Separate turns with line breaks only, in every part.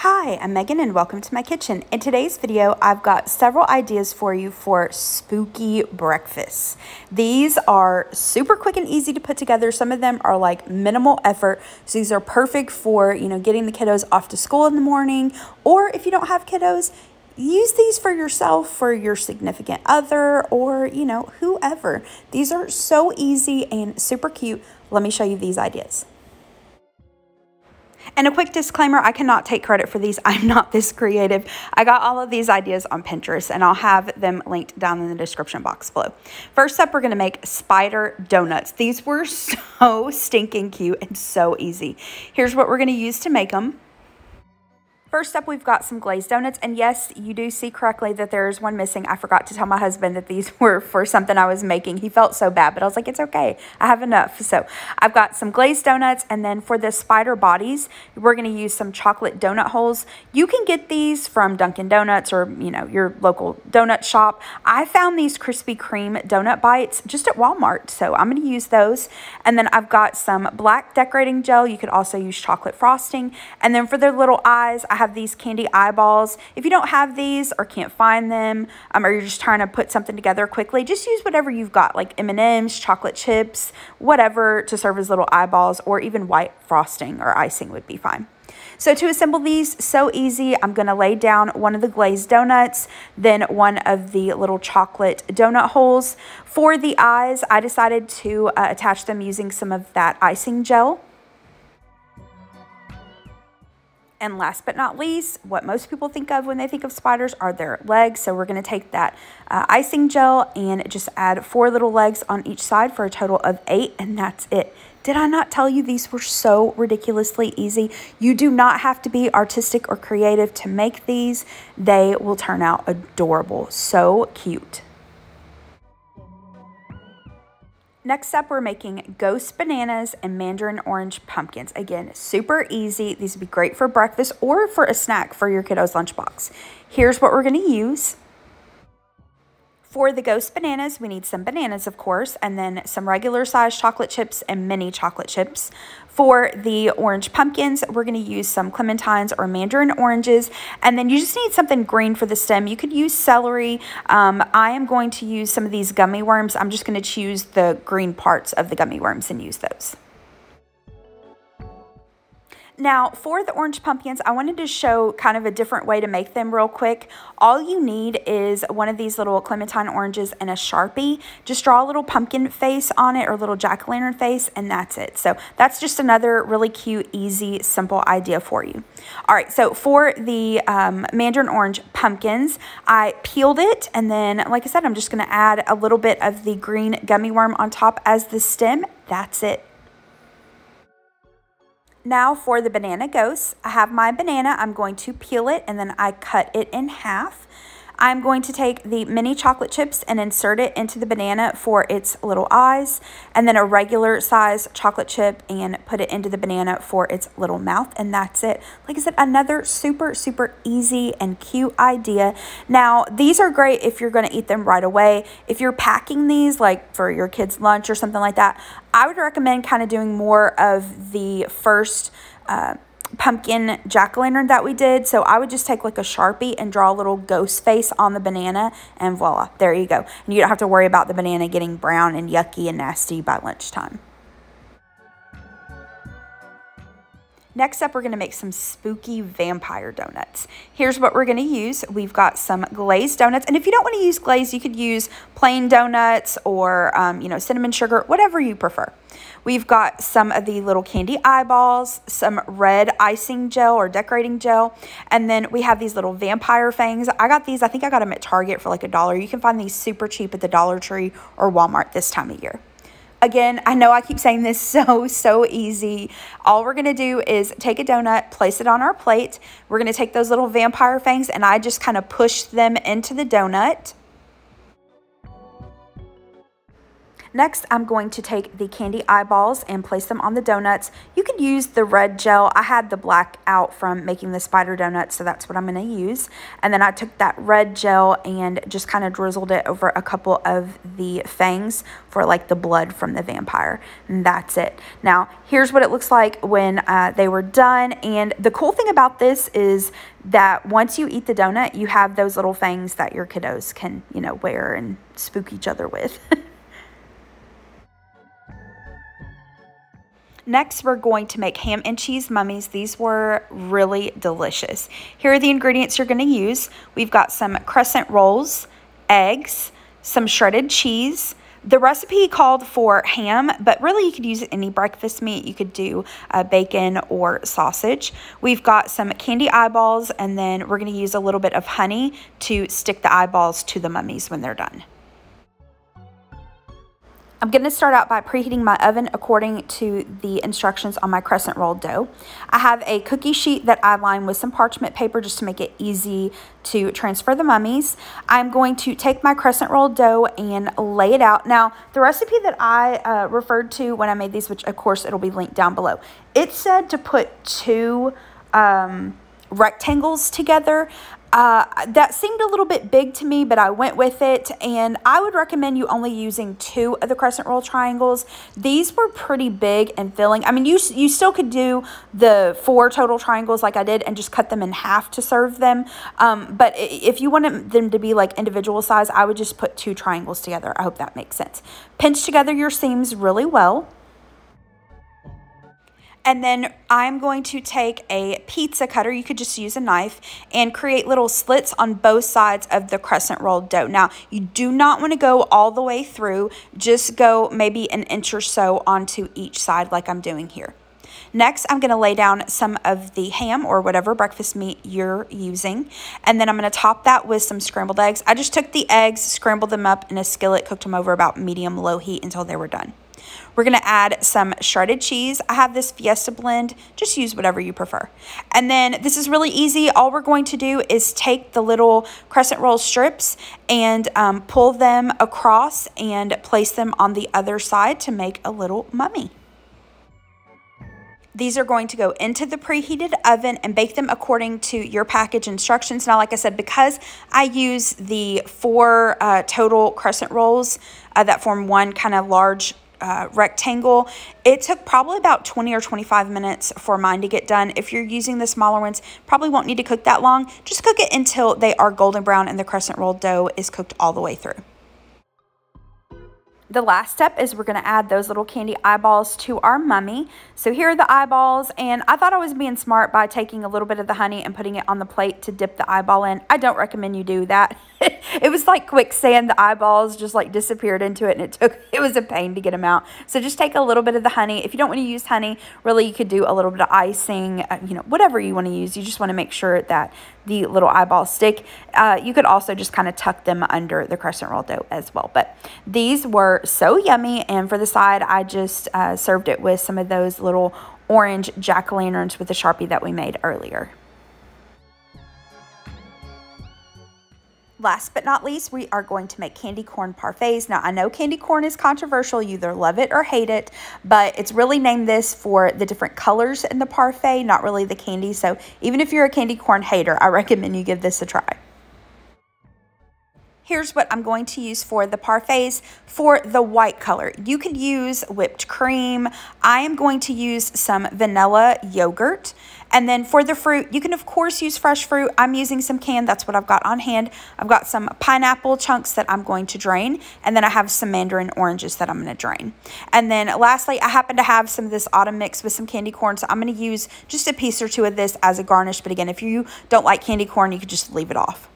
Hi, I'm Megan and welcome to my kitchen. In today's video, I've got several ideas for you for spooky breakfasts. These are super quick and easy to put together. Some of them are like minimal effort. So these are perfect for, getting the kiddos off to school in the morning, or if you don't have kiddos, use these for yourself, for your significant other, or, whoever. These are so easy and super cute. Let me show you these ideas. And a quick disclaimer, I cannot take credit for these. I'm not this creative. I got all of these ideas on Pinterest, and I'll have them linked down in the description box below. First up, we're going to make spider donuts. These were so stinking cute and so easy. Here's what we're going to use to make them. First up, we've got some glazed donuts, and yes, you do see correctly that there's one missing. I forgot to tell my husband that these were for something I was making. He felt so bad, but I was like, it's okay. I have enough. So I've got some glazed donuts, and then for the spider bodies, we're going to use some chocolate donut holes. You can get these from Dunkin' Donuts or, your local donut shop. I found these Krispy Kreme donut bites just at Walmart, so I'm going to use those. And then I've got some black decorating gel. You could also use chocolate frosting. And then for their little eyes, I have these candy eyeballs. If you don't have these or can't find them, or you're just trying to put something together quickly, just use whatever you've got, like M&Ms, chocolate chips, whatever, to serve as little eyeballs, or even white frosting or icing would be fine. So to assemble these, so easy. I'm going to lay down one of the glazed donuts, then one of the little chocolate donut holes. For the eyes, I decided to attach them using some of that icing gel. And last but not least, what most people think of when they think of spiders are their legs. So we're going to take that icing gel and just add 4 little legs on each side for a total of 8, and that's it. Did I not tell you these were so ridiculously easy? You do not have to be artistic or creative to make these. They will turn out adorable. So cute. Next up, we're making ghost bananas and mandarin orange pumpkins. Again, super easy. These would be great for breakfast or for a snack for your kiddo's lunchbox. Here's what we're going to use. For the ghost bananas, we need some bananas, of course, and then some regular size chocolate chips and mini chocolate chips. For the orange pumpkins, we're going to use some clementines or mandarin oranges, and then you just need something green for the stem. You could use celery. I am going to use some of these gummy worms. I'm just going to choose the green parts of the gummy worms and use those. Now, for the orange pumpkins, I wanted to show kind of a different way to make them real quick. All you need is one of these little clementine oranges and a Sharpie. Just draw a little pumpkin face on it or a little jack-o'-lantern face, and that's it. So that's just another really cute, easy, simple idea for you. All right, so for the mandarin orange pumpkins, I peeled it, and then, like I said, I'm just going to add a little bit of the green gummy worm on top as the stem. That's it. Now for the banana ghosts, I have my banana. I'm going to peel it and then I cut it in half. I'm going to take the mini chocolate chips and insert it into the banana for its little eyes, and then a regular size chocolate chip and put it into the banana for its little mouth, and that's it. Like I said, another super, super easy and cute idea. Now, these are great if you're going to eat them right away. If you're packing these, like for your kids' lunch or something like that, I would recommend kind of doing more of the first pumpkin jack-o'-lantern that we did. So I would just take like a Sharpie and draw a little ghost face on the banana, and voila, there you go. And you don't have to worry about the banana getting brown and yucky and nasty by lunchtime. Next up, we're going to make some spooky vampire donuts. Here's what we're going to use. We've got some glazed donuts, and if you don't want to use glaze, you could use plain donuts or, cinnamon sugar, whatever you prefer. We've got some of the little candy eyeballs, some red icing gel or decorating gel, and then we have these little vampire fangs. I got these, I think I got them at Target for like $1. You can find these super cheap at the Dollar Tree or Walmart this time of year. Again, I know I keep saying this, so easy. All we're going to do is take a donut, place it on our plate. We're going to take those little vampire fangs, and I just kind of push them into the donut. Next, I'm going to take the candy eyeballs and place them on the donuts. You could use the red gel. I had the black out from making the spider donuts, so that's what I'm going to use. And then I took that red gel and just kind of drizzled it over a couple of the fangs for like the blood from the vampire. And that's it. Now, here's what it looks like when they were done. And the cool thing about this is that once you eat the donut, you have those little fangs that your kiddos can, you know, wear and spook each other with. Next, we're going to make ham and cheese mummies. These were really delicious. Here are the ingredients you're going to use. We've got some crescent rolls, eggs, some shredded cheese. The recipe called for ham, but really you could use any breakfast meat. You could do bacon or sausage. We've got some candy eyeballs, and then we're going to use a little bit of honey to stick the eyeballs to the mummies when they're done. I'm going to start out by preheating my oven according to the instructions on my crescent roll dough. I have a cookie sheet that I line with some parchment paper just to make it easy to transfer the mummies. I'm going to take my crescent roll dough and lay it out. Now, the recipe that I referred to when I made these, which of course it'll be linked down below, it said to put two rectangles together. That seemed a little bit big to me, but I went with it, and I would recommend you only using 2 of the crescent roll triangles. These were pretty big and filling. I mean, you still could do the 4 total triangles like I did and just cut them in half to serve them. But if you wanted them to be like individual size, I would just put 2 triangles together. I hope that makes sense. Pinch together your seams really well. And then I'm going to take a pizza cutter, you could just use a knife, and create little slits on both sides of the crescent roll dough. Now, you do not want to go all the way through, just go maybe an inch or so onto each side like I'm doing here. Next, I'm going to lay down some of the ham or whatever breakfast meat you're using, and then I'm going to top that with some scrambled eggs. I just took the eggs, scrambled them up in a skillet, cooked them over about medium-low heat until they were done. We're going to add some shredded cheese. I have this Fiesta blend. Just use whatever you prefer. And then this is really easy. All we're going to do is take the little crescent roll strips and pull them across and place them on the other side to make a little mummy. These are going to go into the preheated oven and bake them according to your package instructions. Now, like I said, because I use the 4 total crescent rolls that form one kind of large rectangle, it took probably about 20 or 25 minutes for mine to get done. If you're using the smaller ones, probably won't need to cook that long. Just cook it until they are golden brown and the crescent roll dough is cooked all the way through. The last step is we're going to add those little candy eyeballs to our mummy. So here are the eyeballs, and I thought I was being smart by taking a little bit of the honey and putting it on the plate to dip the eyeball in. I don't recommend you do that. It was like quicksand. The eyeballs just like disappeared into it, and it was a pain to get them out. So just take a little bit of the honey. If you don't want to use honey, really you could do a little bit of icing, you know, whatever you want to use. You just want to make sure that the little eyeballs stick. You could also just kind of tuck them under the crescent roll dough as well. But these were so yummy, and for the side, I just served it with some of those little orange jack-o'-lanterns with the Sharpie that we made earlier. Last but not least, we are going to make candy corn parfaits. Now, I know candy corn is controversial. You either love it or hate it, but it's really named this for the different colors in the parfait, not really the candy. So even if you're a candy corn hater, I recommend you give this a try. Here's what I'm going to use for the parfaits. For the white color, you could use whipped cream. I am going to use some vanilla yogurt. And then for the fruit, you can of course use fresh fruit. I'm using some canned, that's what I've got on hand. I've got some pineapple chunks that I'm going to drain. And then I have some mandarin oranges that I'm going to drain. And then lastly, I happen to have some of this autumn mix with some candy corn. So I'm going to use just a piece or 2 of this as a garnish. But again, if you don't like candy corn, you could just leave it off.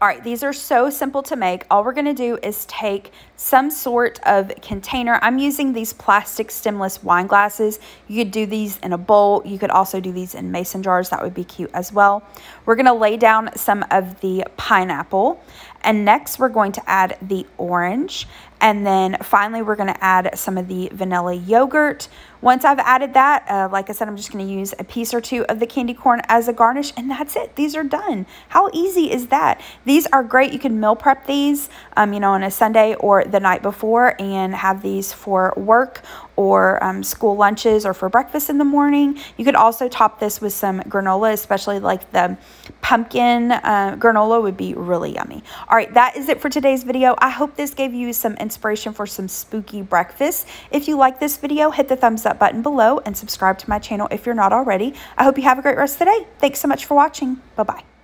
All right, these are so simple to make. All we're gonna do is take some sort of container. I'm using these plastic stemless wine glasses. You could do these in a bowl. You could also do these in mason jars. That would be cute as well. We're gonna lay down some of the pineapple, And next we're going to add the orange. And then finally, we're going to add some of the vanilla yogurt. Once I've added that, like I said, I'm just going to use a piece or two of the candy corn as a garnish, and that's it. These are done. How easy is that? These are great. You can meal prep these, you know, on a Sunday or the night before and have these for work or school lunches or for breakfast in the morning. You could also top this with some granola, especially like the pumpkin granola would be really yummy. All right, that is it for today's video. I hope this gave you some inspiration for some spooky breakfast. If you like this video, hit the thumbs up button below and subscribe to my channel if you're not already. I hope you have a great rest of the day. Thanks so much for watching. Bye-bye.